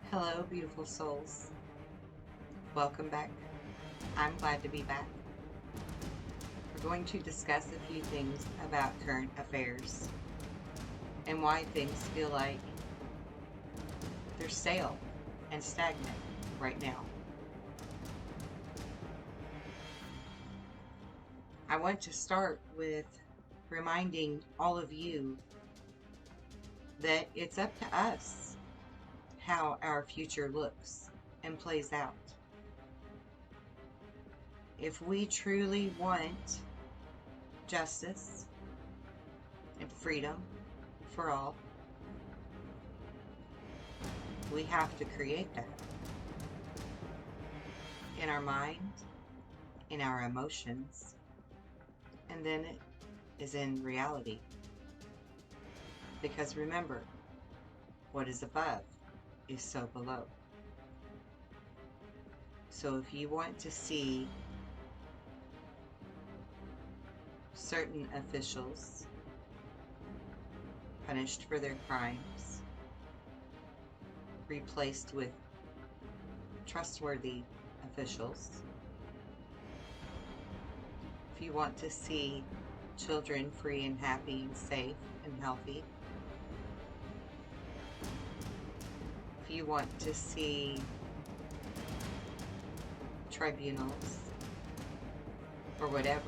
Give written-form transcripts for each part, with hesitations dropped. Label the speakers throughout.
Speaker 1: Hello, beautiful souls. Welcome back. I'm glad to be back. We're going to discuss a few things about current affairs and why things feel like they're stale and stagnant right now. I want to start with reminding all of you that it's up to us how our future looks and plays out. If we truly want justice and freedom for all, we have to create that in our mind, in our emotions, and then it is in reality. Because remember, what is above is so below. So if you want to see certain officials punished for their crimes, replaced with trustworthy officials, if you want to see children free and happy and safe and healthy, if you want to see tribunals or whatever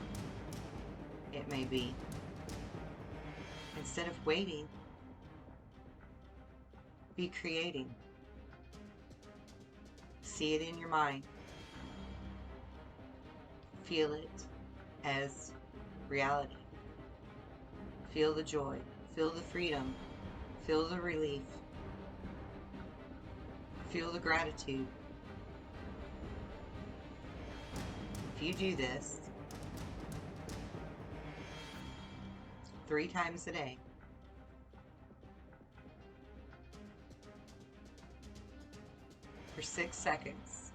Speaker 1: it may be, instead of waiting, be creating. See it in your mind. Feel it as reality. Feel the joy, feel the freedom, feel the relief, feel the gratitude. If you do this 3 times a day, for 6 seconds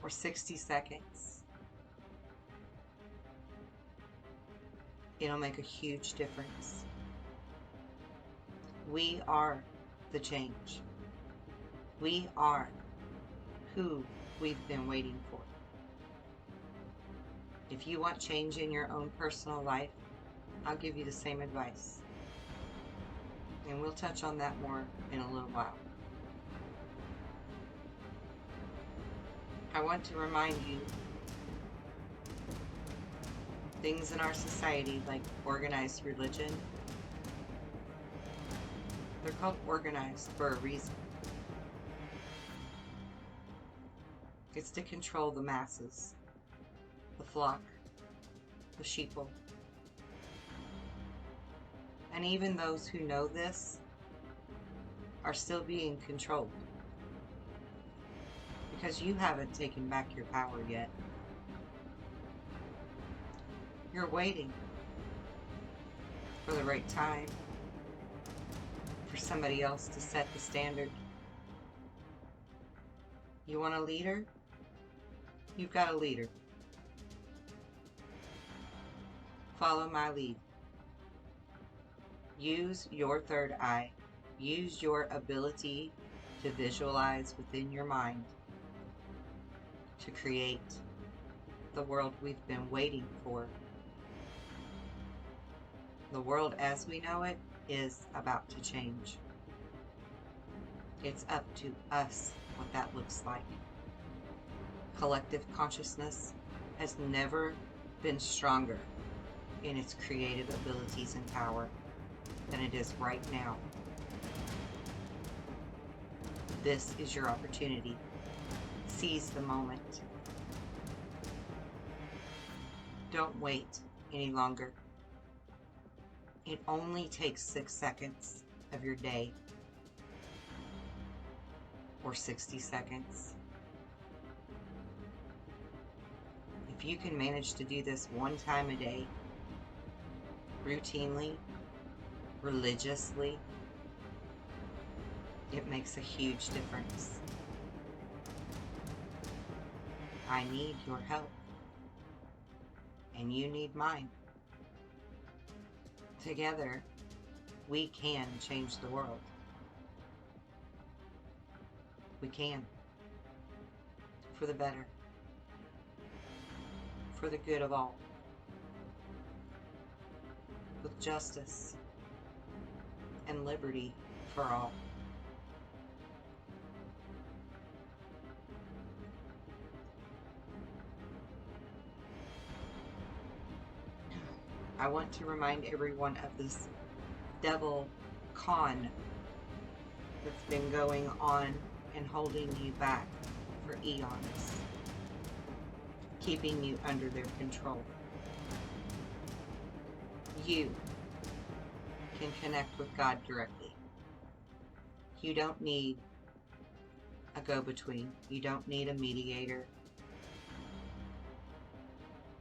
Speaker 1: or 60 seconds, it'll make a huge difference. We are the change. We are who we've been waiting for. If you want change in your own personal life, I'll give you the same advice. And we'll touch on that more in a little while. I want to remind you, things in our society like organized religion, they're called organized for a reason. It's to control the masses, the flock, the sheeple. And even those who know this are still being controlled because you haven't taken back your power yet. You're waiting for the right time for somebody else to set the standard. You want a leader? You've got a leader. Follow my lead. Use your third eye. Use your ability to visualize within your mind to create the world we've been waiting for. The world as we know it is about to change. It's up to us what that looks like. Collective consciousness has never been stronger in its creative abilities and power than it is right now. This is your opportunity. Seize the moment. Don't wait any longer. It only takes 6 seconds of your day or 60 seconds. If you can manage to do this 1 time a day, routinely, religiously, it makes a huge difference. I need your help, and you need mine. Together, we can change the world. We can. For the better. For the good of all. With justice and liberty for all. I want to remind everyone of this devil con that's been going on and holding you back for eons, keeping you under their control. You can connect with God directly. You don't need a go-between. You don't need a mediator.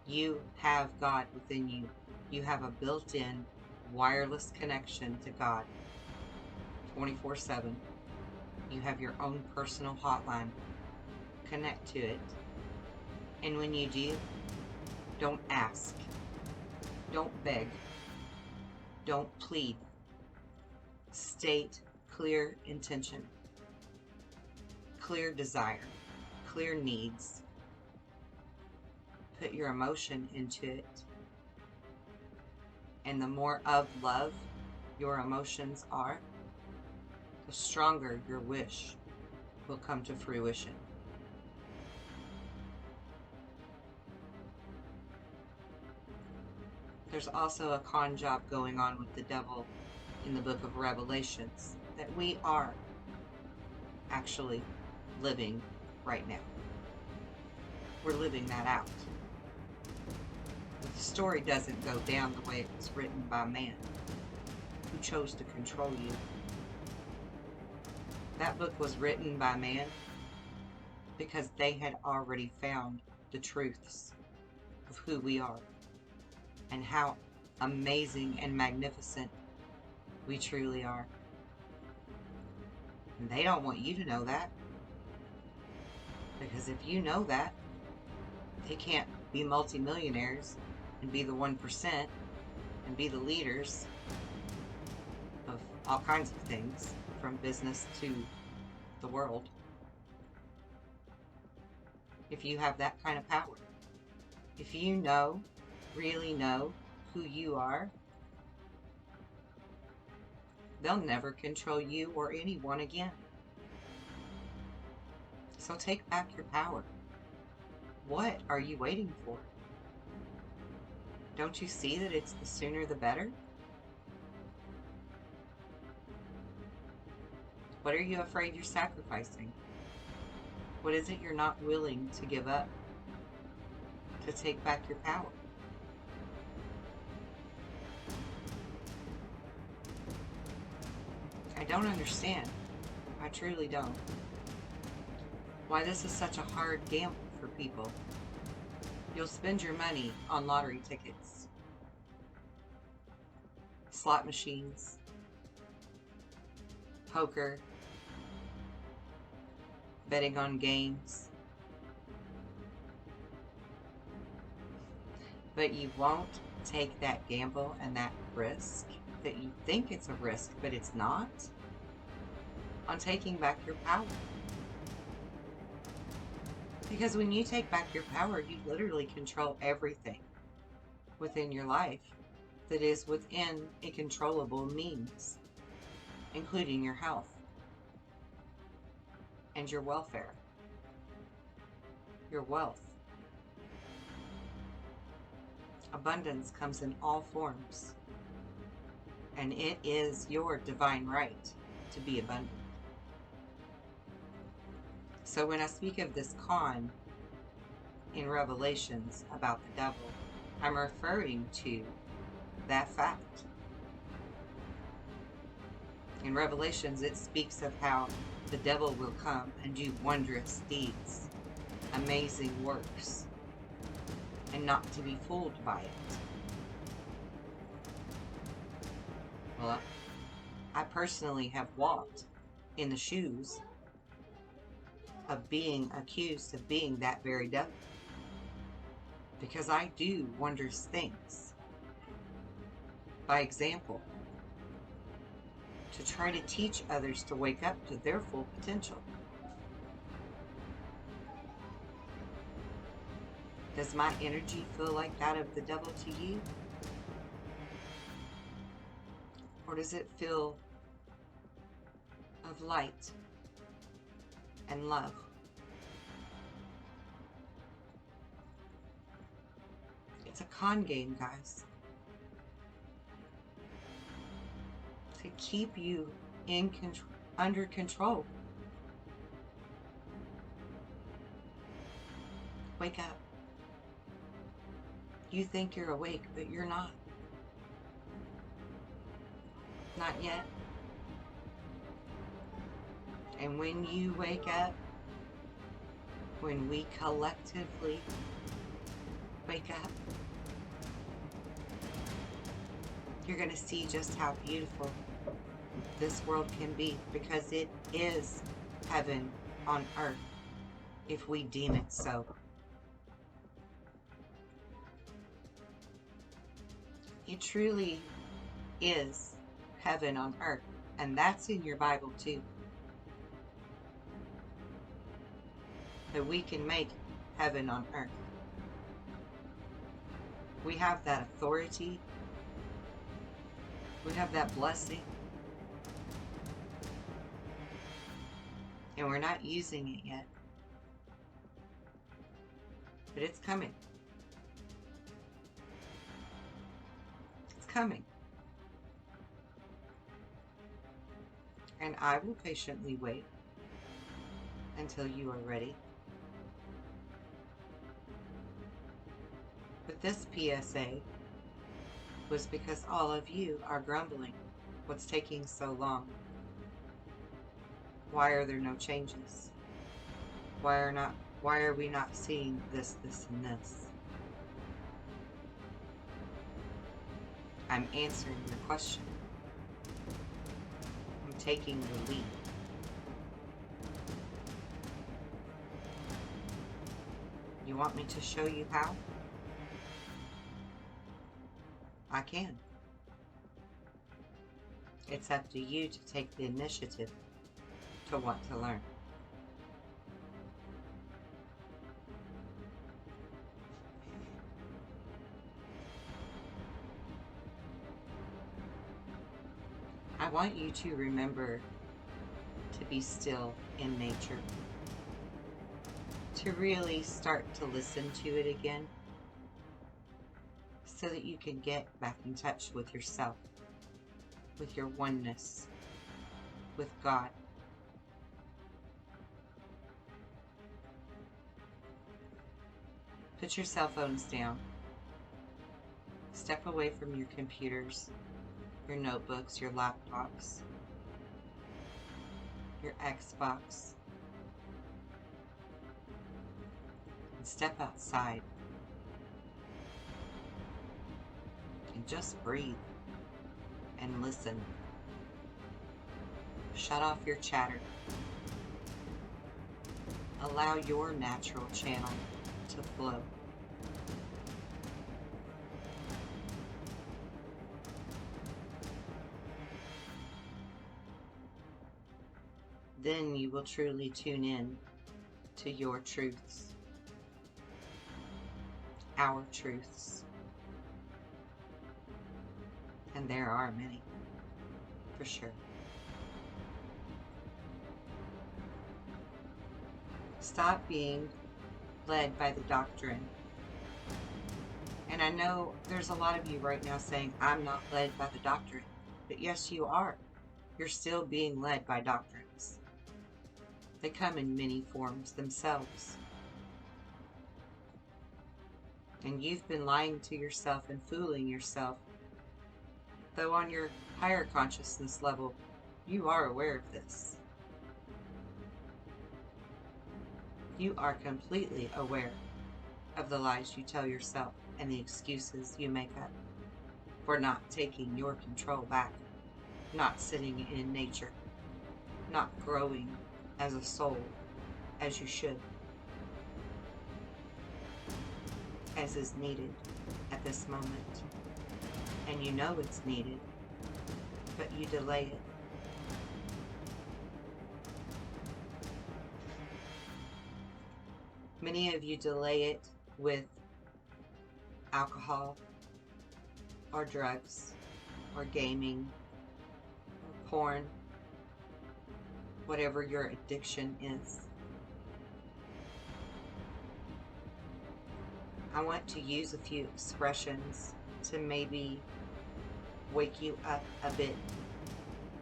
Speaker 1: You have God within you. You have a built-in wireless connection to God 24/7. You have your own personal hotline. Connect to it. And when you do, don't ask. Don't beg. Don't plead. State clear intention, clear desire, clear needs. Put your emotion into it. And the more of love your emotions are, the stronger your wish will come to fruition. There's also a con job going on with the devil in the book of Revelations that we are actually living right now. We're living that out. But the story doesn't go down the way it was written by man, who chose to control you. That book was written by man because they had already found the truths of who we are and how amazing and magnificent we truly are. And they don't want you to know that. Because if you know that, they can't be multimillionaires and be the 1% and be the leaders of all kinds of things, from business to the world, if you have that kind of power. If you know, really know who you are, they'll never control you or anyone again. So take back your power. What are you waiting for? Don't you see that it's the sooner the better? What are you afraid you're sacrificing? What is it you're not willing to give up to take back your power? I don't understand. I truly don't. Why this is such a hard gamble for people. You'll spend your money on lottery tickets, slot machines, poker, betting on games, but you won't take that gamble and that risk that you think it's a risk, but it's not, on taking back your power. Because when you take back your power, you literally control everything within your life that is within a controllable means, including your health and your welfare, your wealth. Abundance comes in all forms, and it is your divine right to be abundant. So when I speak of this con in Revelations about the devil, I'm referring to that fact. In Revelations, it speaks of how the devil will come and do wondrous deeds, amazing works, and not to be fooled by it. Well, I personally have walked in the shoes of being accused of being that very devil, because I do wondrous things. By example, to try to teach others to wake up to their full potential. Does my energy feel like that of the devil to you? Or does it feel of light and love? It's a con game, guys. To keep you in control, under control. Wake up. You think you're awake, but you're not. Not yet. And when you wake up, when we collectively wake up, you're going to see just how beautiful this world can be, because it is heaven on earth if we deem it so. It truly is heaven on earth, and that's in your Bible too. That we can make heaven on earth. We have that authority. We have that blessing. And we're not using it yet. But it's coming. It's coming. And I will patiently wait until you are ready. But this PSA was because all of you are grumbling. What's taking so long? Why are there no changes? Why are we not seeing this, and this? I'm answering your question. I'm taking the lead. You want me to show you how? I can. It's up to you to take the initiative to want to learn. I want you to remember to be still in nature, to really start to listen to it again, so that you can get back in touch with yourself, with your oneness, with God. Put your cell phones down. Step away from your computers, your notebooks, your laptops, your Xbox, and step outside. And just breathe and listen. Shut off your chatter. Allow your natural channel to flow. Then you will truly tune in to your truths, our truths. And there are many, for sure. Stop being led by the doctrine. And I know there's a lot of you right now saying, I'm not led by the doctrine. But yes, you are. You're still being led by doctrines. They come in many forms themselves. And you've been lying to yourself and fooling yourself. Though on your higher consciousness level, you are aware of this. You are completely aware of the lies you tell yourself and the excuses you make up for not taking your control back, not sitting in nature, not growing as a soul as you should, as is needed at this moment. And you know it's needed, but you delay it. Many of you delay it with alcohol or drugs or gaming or porn, whatever your addiction is. I want to use a few expressions to maybe wake you up a bit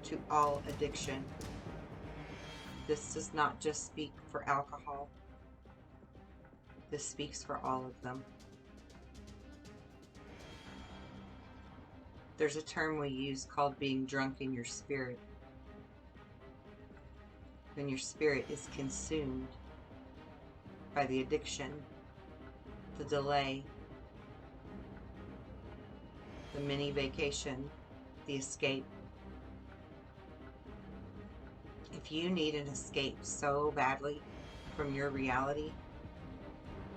Speaker 1: to all addiction. This does not just speak for alcohol. This speaks for all of them. There's a term we use called being drunk in your spirit. When your spirit is consumed by the addiction, the delay, the mini vacation, the escape. If you need an escape so badly from your reality,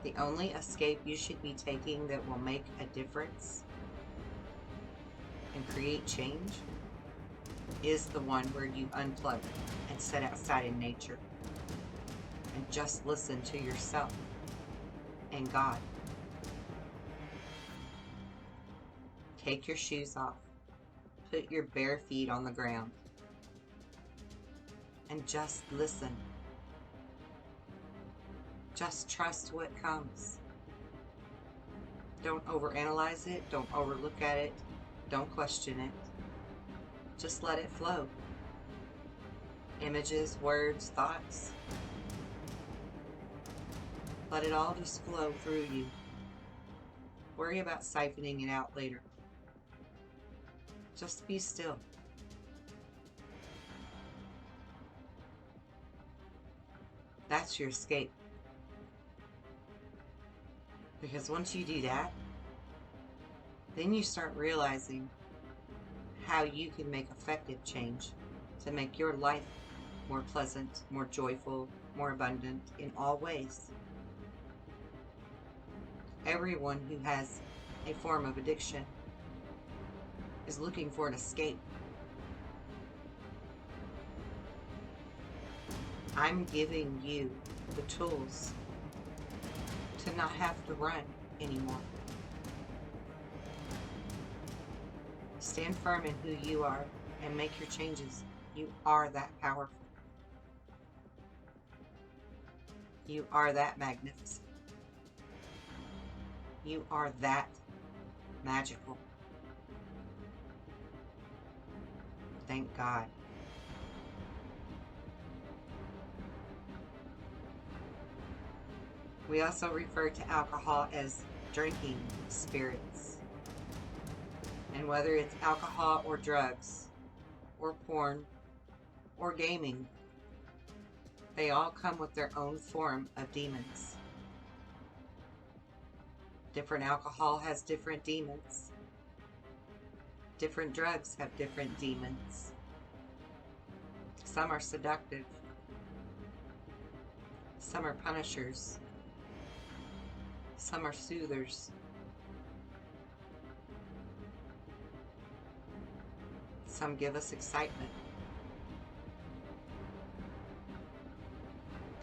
Speaker 1: the only escape you should be taking that will make a difference and create change is the one where you unplug and sit outside in nature and just listen to yourself and God. Take your shoes off, put your bare feet on the ground, and just listen. Just trust what comes. Don't overanalyze it, don't overlook at it, don't question it. Just let it flow. Images, words, thoughts. Let it all just flow through you. Worry about siphoning it out later. Just be still. That's your escape. Because once you do that, then you start realizing how you can make effective change to make your life more pleasant, more joyful, more abundant in all ways. Everyone who has a form of addiction is looking for an escape. I'm giving you the tools to not have to run anymore. Stand firm in who you are and make your changes. You are that powerful. You are that magnificent. You are that magical. Thank God. We also refer to alcohol as drinking spirits. And whether it's alcohol or drugs or porn or gaming, they all come with their own form of demons. Different alcohol has different demons. Different drugs have different demons. Some are seductive. Some are punishers. Some are soothers. Some give us excitement.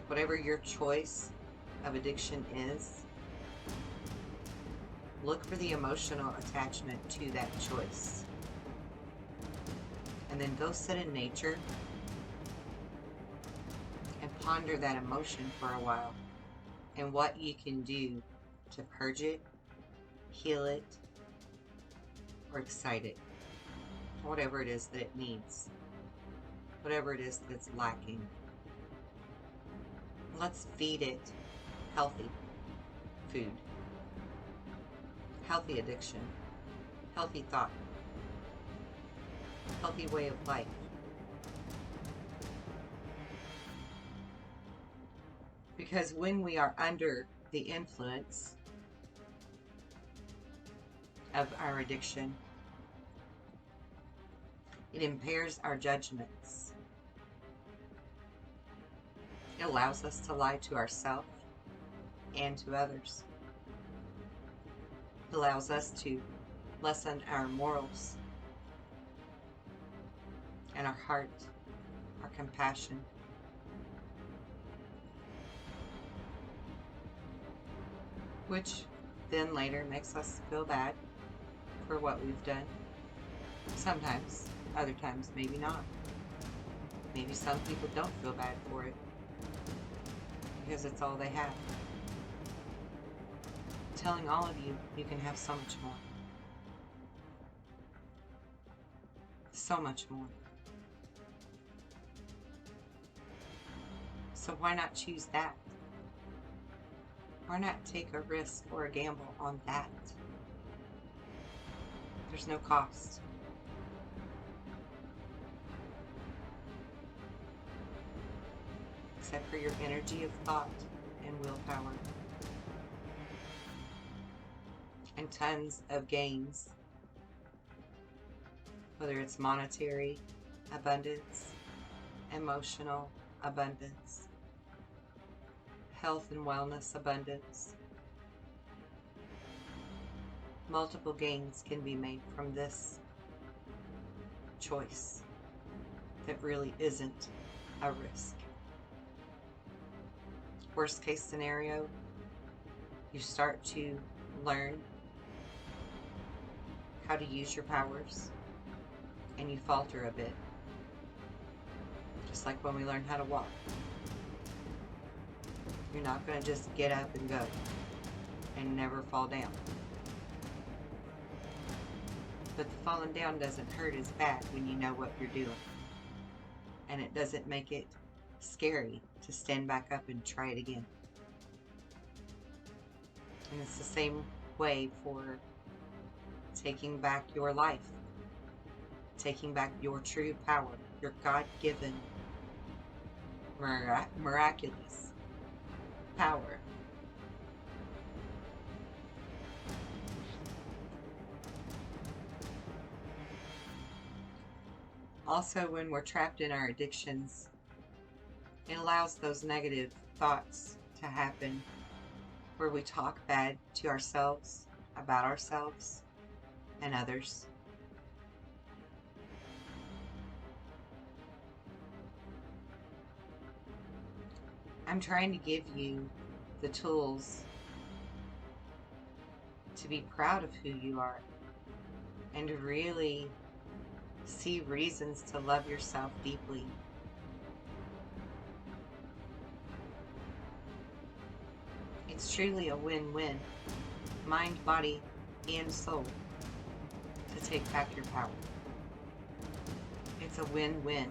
Speaker 1: Whatever your choice of addiction is, look for the emotional attachment to that choice. And then go sit in nature and ponder that emotion for a while and what you can do to purge it, heal it, or excite it. Whatever it is that it needs. Whatever it is that's lacking. Let's feed it healthy food. Healthy addiction. Healthy thought. Healthy way of life. Because when we are under the influence of our addiction, it impairs our judgments. It allows us to lie to ourselves and to others. It allows us to lessen our morals and our heart, our compassion. Which then later makes us feel bad for what we've done. Sometimes, other times maybe not. Maybe some people don't feel bad for it because it's all they have. Telling all of you, you can have so much more. So much more. So why not choose that? Why not take a risk or a gamble on that? There's no cost. Except for your energy of thought and willpower. And tons of gains. Whether it's monetary abundance, emotional abundance, health and wellness abundance. Multiple gains can be made from this choice that really isn't a risk. Worst case scenario, you start to learn how to use your powers and you falter a bit. Just like when we learn how to walk. You're not going to just get up and go and never fall down. But the falling down doesn't hurt as bad when you know what you're doing. And it doesn't make it scary to stand back up and try it again. And it's the same way for taking back your life. Taking back your true power. Your God-given, miraculous power. Also, when we're trapped in our addictions, it allows those negative thoughts to happen where we talk bad to ourselves, about ourselves, and others. I'm trying to give you the tools to be proud of who you are and to really see reasons to love yourself deeply. It's truly a win-win, mind, body, and soul, to take back your power. It's a win-win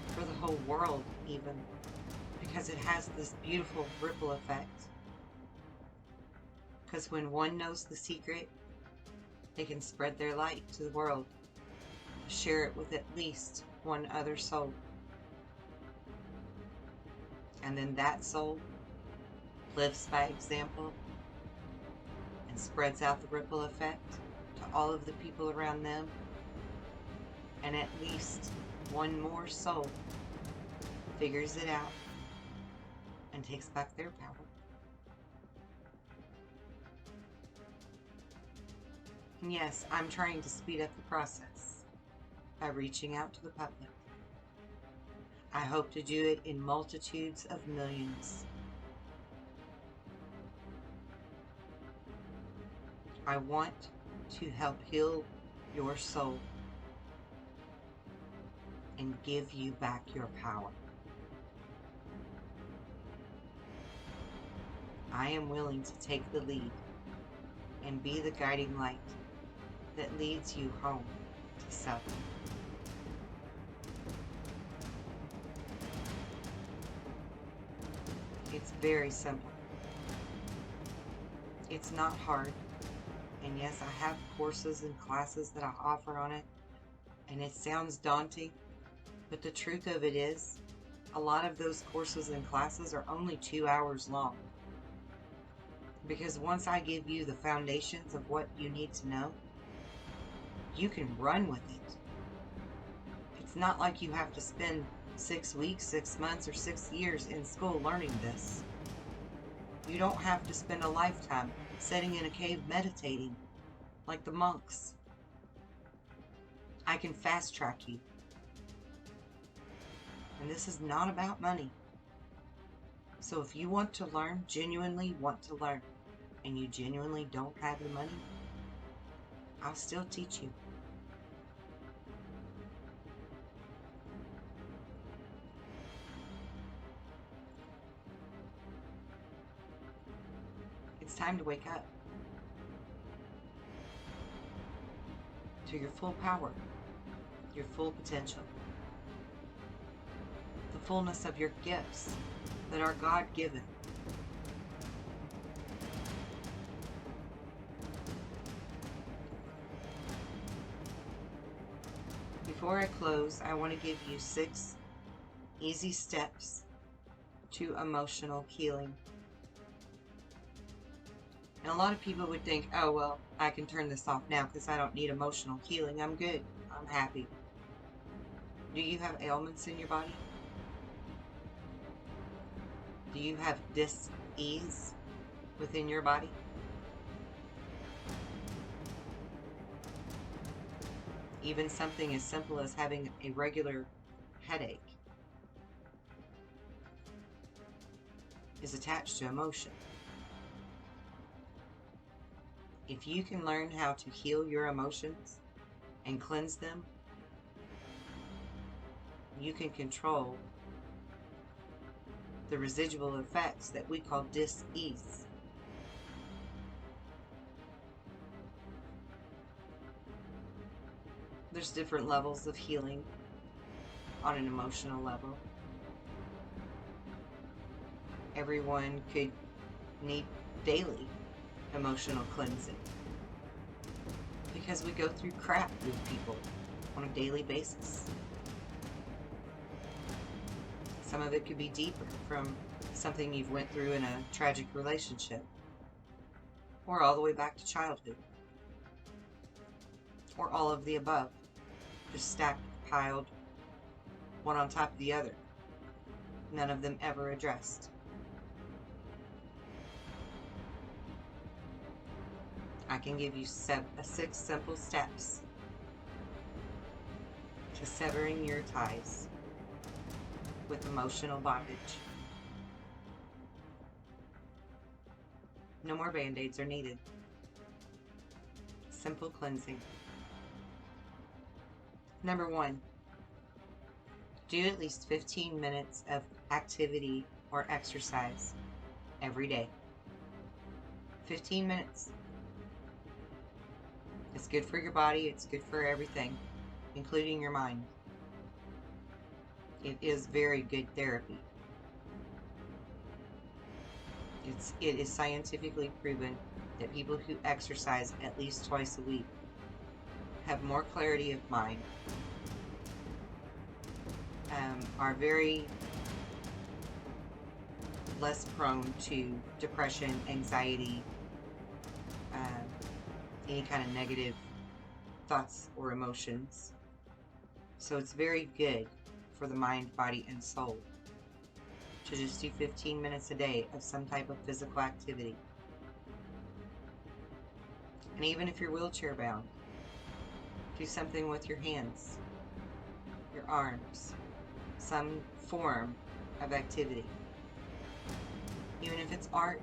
Speaker 1: for the whole world even, because it has this beautiful ripple effect. Because when one knows the secret, they can spread their light to the world, share it with at least one other soul. And then that soul lives by example and spreads out the ripple effect to all of the people around them. And at least one more soul figures it out and takes back their power. And yes, I'm trying to speed up the process by reaching out to the public. I hope to do it in multitudes of millions. I want to help heal your soul and give you back your power. I am willing to take the lead and be the guiding light that leads you home to self. It's very simple. It's not hard. And yes, I have courses and classes that I offer on it. And it sounds daunting, but the truth of it is, a lot of those courses and classes are only 2 hours long. Because once I give you the foundations of what you need to know, you can run with it. It's not like you have to spend 6 weeks, 6 months, or 6 years in school learning this. You don't have to spend a lifetime sitting in a cave meditating like the monks. I can fast track you. And this is not about money. So if you want to learn, genuinely want to learn, and you genuinely don't have the money, I'll still teach you. It's time to wake up to your full power, your full potential, the fullness of your gifts that are God-given. Before I close, I want to give you 6 easy steps to emotional healing. And a lot of people would think, oh, well, I can turn this off now because I don't need emotional healing. I'm good. I'm happy. Do you have ailments in your body? Do you have dis-ease within your body? Even something as simple as having a regular headache is attached to emotion. If you can learn how to heal your emotions and cleanse them, you can control the residual effects that we call dis-ease. There's different levels of healing on an emotional level. Everyone could need daily emotional cleansing because we go through crap with people on a daily basis. Some of it could be deeper, from something you've went through in a tragic relationship, or all the way back to childhood, or all of the above, just stacked, piled, one on top of the other, none of them ever addressed. I can give you 6 simple steps to severing your ties with emotional bondage. No more band-aids are needed. Simple cleansing. Number 1, do at least 15 minutes of activity or exercise every day. 15 minutes. It's good for your body, it's good for everything, including your mind. It is very good therapy. It is scientifically proven that people who exercise at least twice a week have more clarity of mind, are very less prone to depression, anxiety, any kind of negative thoughts or emotions. So it's very good for the mind, body, and soul to just do 15 minutes a day of some type of physical activity. And even if you're wheelchair bound, do something with your hands, your arms, some form of activity. Even if it's art.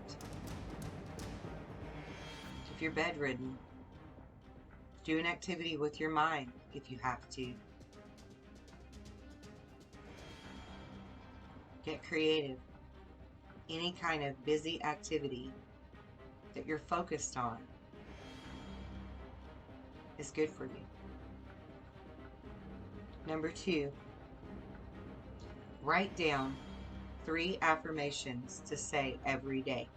Speaker 1: If you're bedridden, do an activity with your mind if you have to. Get creative. Any kind of busy activity that you're focused on is good for you. Number 2, write down 3 affirmations to say every day.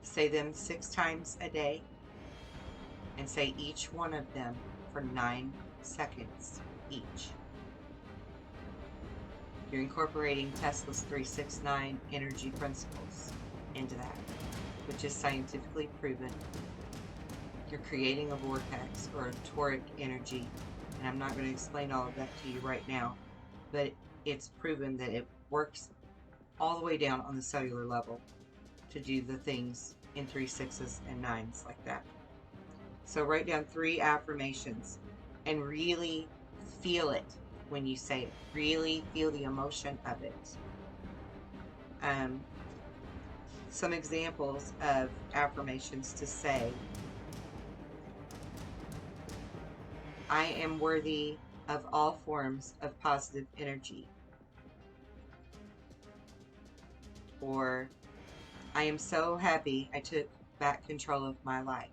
Speaker 1: Say them 6 times a day and say each one of them for 9 seconds each. You're incorporating Tesla's 369 energy principles into that, which is scientifically proven. You're creating a vortex or a toric energy, and I'm not going to explain all of that to you right now, but it's proven that it works all the way down on the cellular level to do the things in 3 6s and 9s like that. So write down 3 affirmations and really feel it when you say it. Really feel the emotion of it. some examples of affirmations to say. I am worthy of all forms of positive energy. Or, I am so happy I took back control of my life.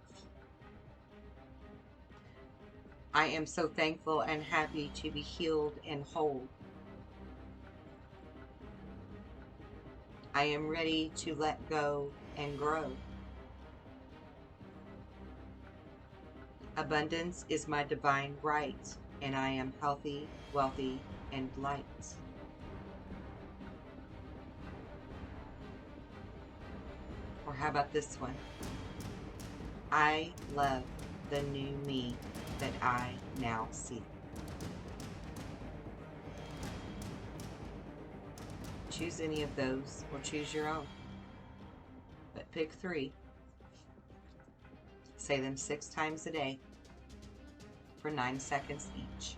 Speaker 1: I am so thankful and happy to be healed and whole. I am ready to let go and grow. Abundance is my divine right, and I am healthy, wealthy, and light. Or how about this one? I love the new me that I now see. Choose any of those or choose your own. But pick 3. Say them 6 times a day for 9 seconds each.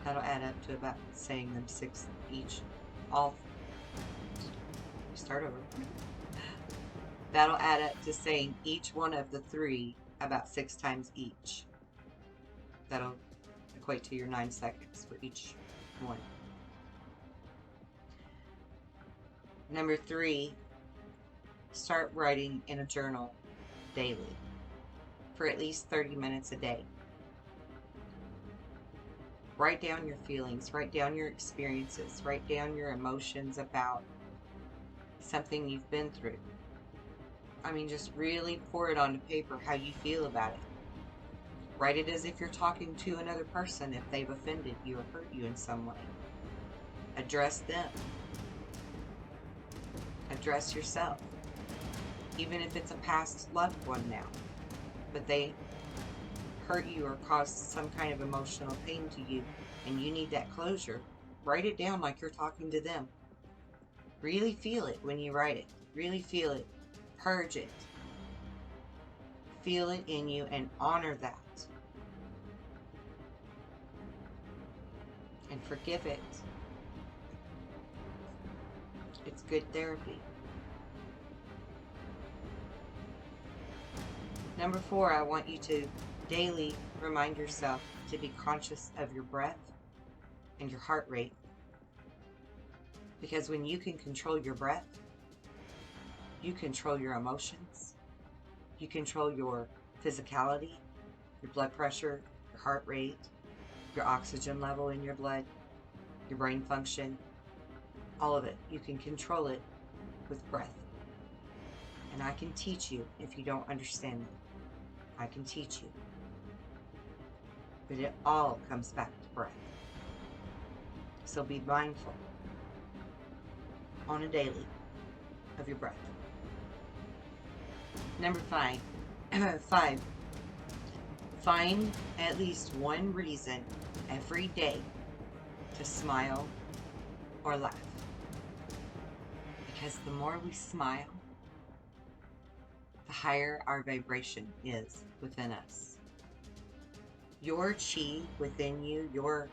Speaker 1: That'll add up to about saying them 6 each. Start over. That'll add up to saying each one of the 3 about 6 times each. That'll equate to your 9 seconds for each one. Number 3, start writing in a journal daily for at least 30 minutes a day. Write down your feelings, write down your experiences, write down your emotions about something you've been through. I mean, just really pour it onto paper how you feel about it. Write it as if you're talking to another person if they've offended you or hurt you in some way. Address them. Address yourself. Even if it's a past loved one now, but they hurt you or caused some kind of emotional pain to you and you need that closure, write it down like you're talking to them. Really feel it when you write it. Really feel it. Purge it. Feel it in you and honor that. And forgive it. It's good therapy. Number 4, I want you to daily remind yourself to be conscious of your breath and your heart rate. Because when you can control your breath, you control your emotions, you control your physicality, your blood pressure, your heart rate, your oxygen level in your blood, your brain function, all of it. You can control it with breath. And I can teach you if you don't understand it. I can teach you. But it all comes back to breath. So be mindful on a daily of your breath. Number 5. 5. Find at least one reason every day to smile or laugh. Because the more we smile, the higher our vibration is within us. Your chi within you, your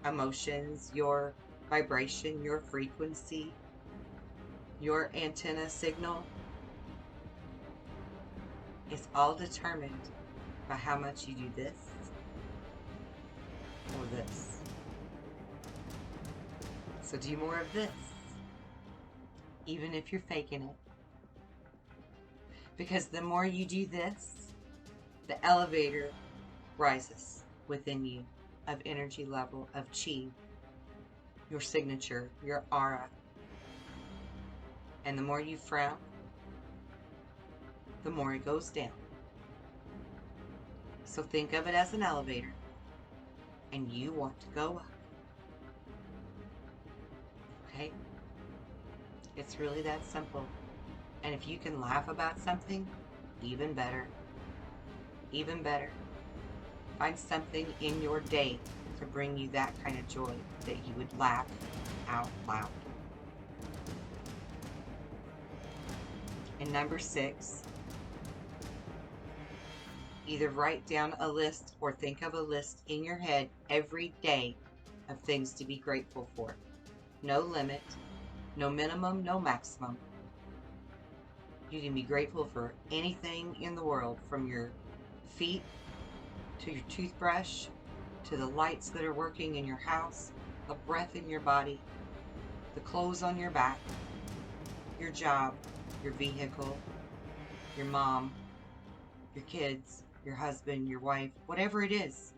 Speaker 1: emotions, your vibration, your frequency, your antenna signal is all determined by how much you do this or this. So do more of this, even if you're faking it. Because the more you do this, the elevator rises within you of energy level, of chi, your signature, your aura. And the more you frown, the more it goes down. So think of it as an elevator, and you want to go up. Okay? It's really that simple. And if you can laugh about something, even better. Even better. Find something in your day to bring you that kind of joy that you would laugh out loud. And number 6, Either write down a list or think of a list in your head every day of things to be grateful for. No limit, no minimum, no maximum. You can be grateful for anything in the world, from your feet to your toothbrush, to the lights that are working in your house, the breath in your body, the clothes on your back, your job, your vehicle, your mom, your kids, your husband, your wife, whatever it is,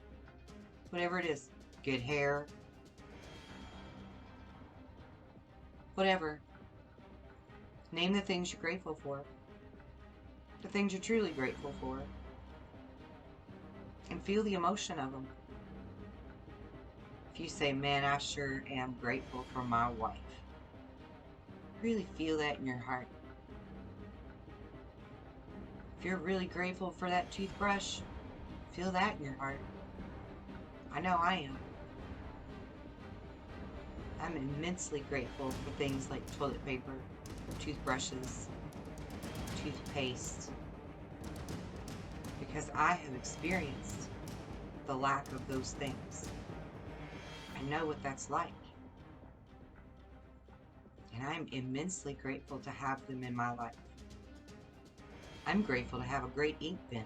Speaker 1: good hair, whatever. Name the things you're grateful for, the things you're truly grateful for, and feel the emotion of them. If you say, man, I sure am grateful for my wife, really feel that in your heart. If you're really grateful for that toothbrush, feel that in your heart. I know I am. I'm immensely grateful for things like toilet paper, toothbrushes, toothpaste, because I have experienced the lack of those things. I know what that's like. And I'm immensely grateful to have them in my life. I'm grateful to have a great ink pen,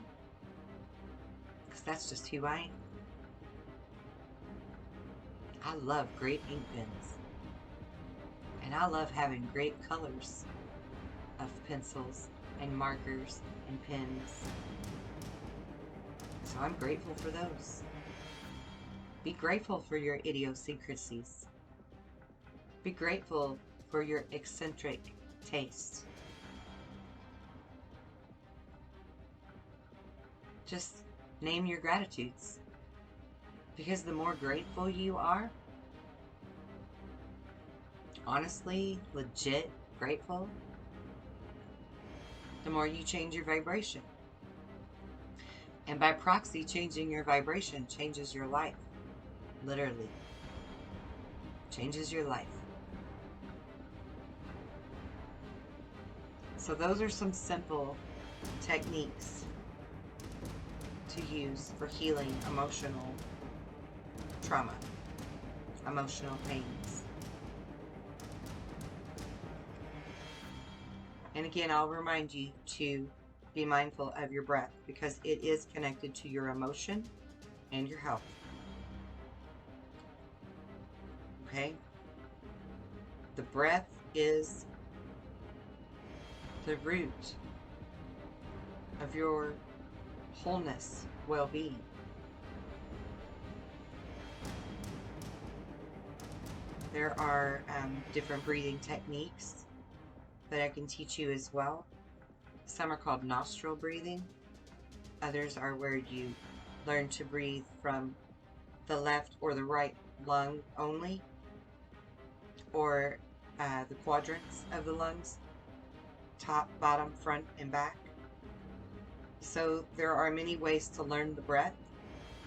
Speaker 1: because that's just who I am. I love great ink pens. And I love having great colors of pencils and markers and pens. So I'm grateful for those. Be grateful for your idiosyncrasies. Be grateful for your eccentric taste. Just name your gratitudes. Because the more grateful you are, honestly, legit grateful, the more you change your vibration. And by proxy, changing your vibration changes your life. Literally. Changes your life. So those are some simple techniques to use for healing emotional trauma, emotional pains. And again, I'll remind you to be mindful of your breath, because it is connected to your emotion and your health. Okay? The breath is the root of your wholeness, well-being. There are different breathing techniques that I can teach you as well. Some are called nostril breathing. Others are where you learn to breathe from the left or the right lung only, or the quadrants of the lungs, top, bottom, front, and back. So there are many ways to learn the breath,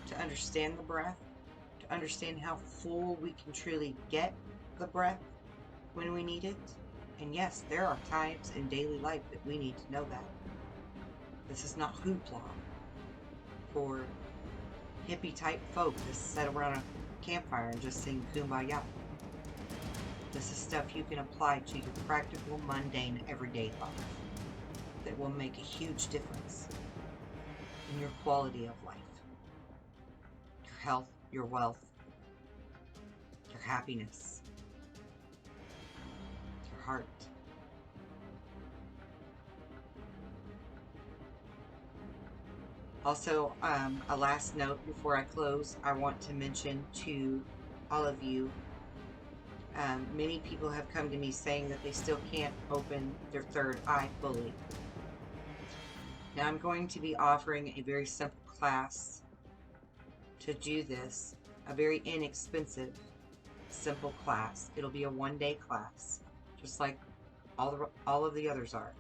Speaker 1: to understand the breath, to understand how full we can truly get the breath when we need it. And yes, there are times in daily life that we need to know that. This is not hoopla for hippie type folk that sit around a campfire and just sing kumbaya. This is stuff you can apply to your practical, mundane, everyday life that will make a huge difference in your quality of life, your health, your wealth, your happiness, your heart. Also, a last note before I close, I want to mention to all of you, many people have come to me saying that they still can't open their third eye fully. Now I'm going to be offering a very simple class to do this, a very inexpensive, simple class. It'll be a one-day class, just like all of the others are.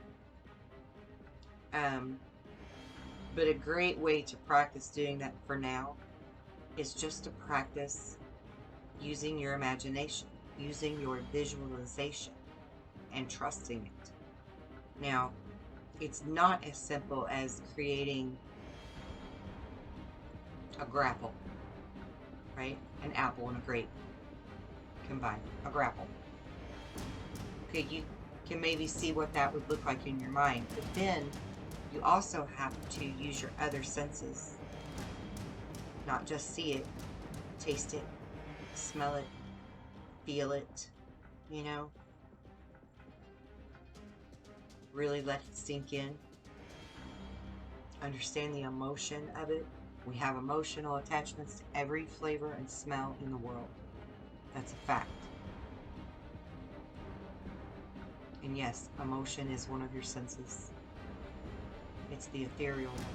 Speaker 1: But a great way to practice doing that for now is just to practice using your imagination, using your visualization, and trusting it. Now, it's not as simple as creating a grapple, right? An apple and a grape combined, a grapple. Okay, you can maybe see what that would look like in your mind, but then you also have to use your other senses, not just see it, taste it, smell it, feel it, you know, really let it sink in, understand the emotion of it. We have emotional attachments to every flavor and smell in the world. That's a fact. And yes, emotion is one of your senses. It's the ethereal one.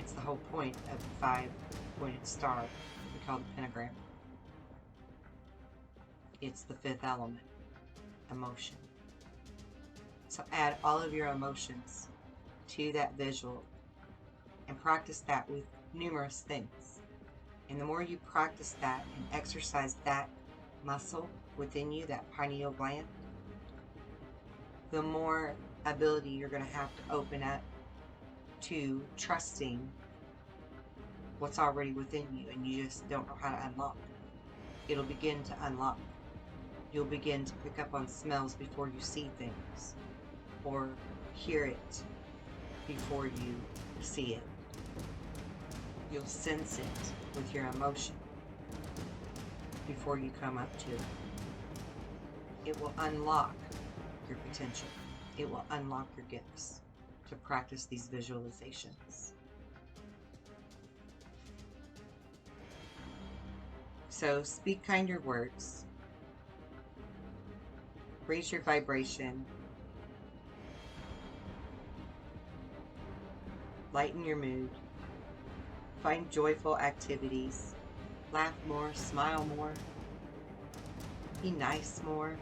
Speaker 1: It's the whole point of the 5-pointed star that we call the pentagram. It's the fifth element, emotion. So add all of your emotions to that visual and practice that with numerous things. And the more you practice that and exercise that muscle within you, that pineal gland, the more ability you're going to have to open up to trusting what's already within you, and you just don't know how to unlock. It'll begin to unlock. You'll begin to pick up on smells before you see things, or hear it before you see it. You'll sense it with your emotion before you come up to it. It will unlock your potential. It will unlock your gifts to practice these visualizations. So speak kinder words. Raise your vibration. Lighten your mood. Find joyful activities. Laugh more, smile more. Be nice more.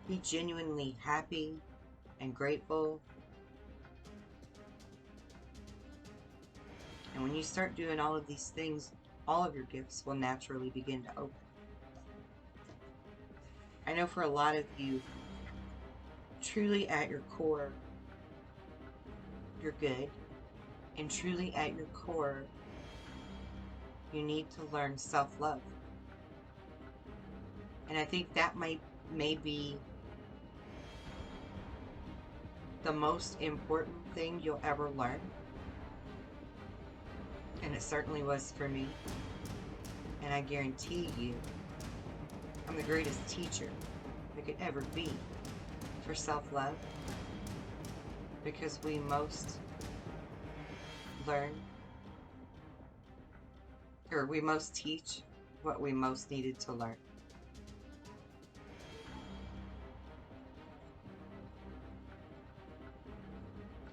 Speaker 1: Be genuinely happy and grateful. And when you start doing all of these things, all of your gifts will naturally begin to open. I know for a lot of you, truly at your core, you're good. And truly at your core, you need to learn self-love. And I think that may be the most important thing you'll ever learn. And it certainly was for me. And I guarantee you, I'm the greatest teacher there could ever be for self-love. Because we most learn, or we most teach what we most needed to learn.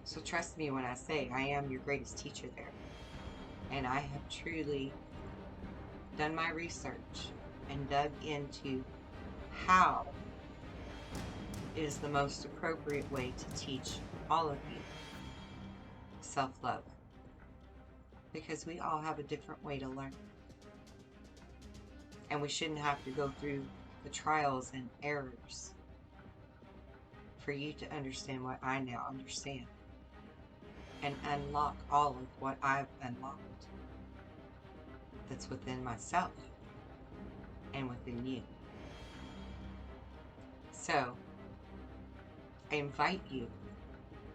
Speaker 1: So trust me when I say I am your greatest teacher there. And I have truly done my research and dug into how is the most appropriate way to teach all of you self-love. Because we all have a different way to learn. And we shouldn't have to go through the trials and errors for you to understand what I now understand. And unlock all of what I've unlocked that's within myself and within you. So, I invite you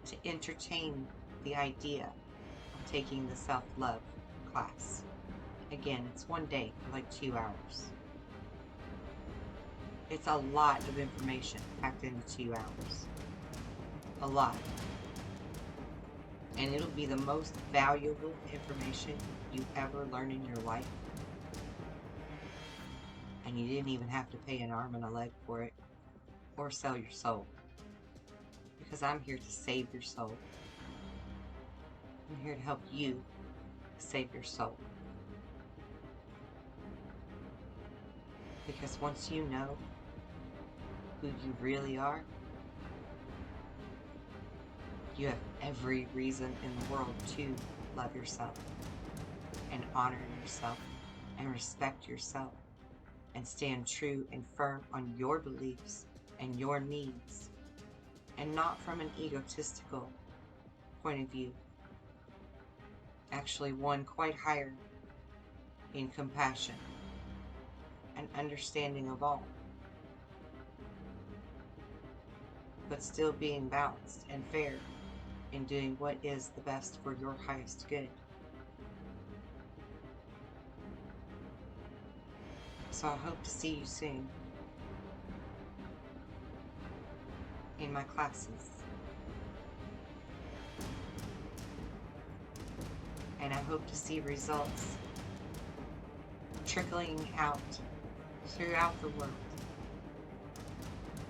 Speaker 1: to entertain the idea of taking the self-love class. Again, it's one day for like 2 hours. It's a lot of information packed into 2 hours. A lot. And it'll be the most valuable information you ever learn in your life. And you didn't even have to pay an arm and a leg for it, or sell your soul. Because I'm here to save your soul. I'm here to help you save your soul. Because once you know who you really are, you have every reason in the world to love yourself and honor yourself and respect yourself and stand true and firm on your beliefs and your needs, and not from an egotistical point of view. actually one quite higher in compassion and understanding of all, but still being balanced and fair in doing what is the best for your highest good. So I hope to see you soon in my classes. And I hope to see results trickling out throughout the world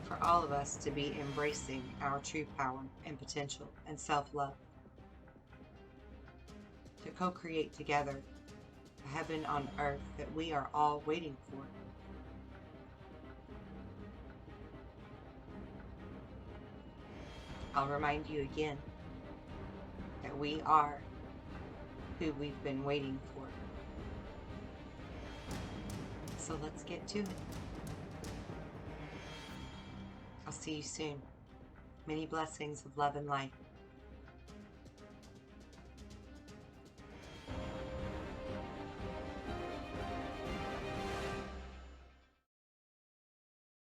Speaker 1: for all of us to be embracing our true power and potential and self-love, to co-create together a heaven on earth that we are all waiting for. I'll remind you again that we are who we've been waiting for. So let's get to it. I'll see you soon. Many blessings of love and light.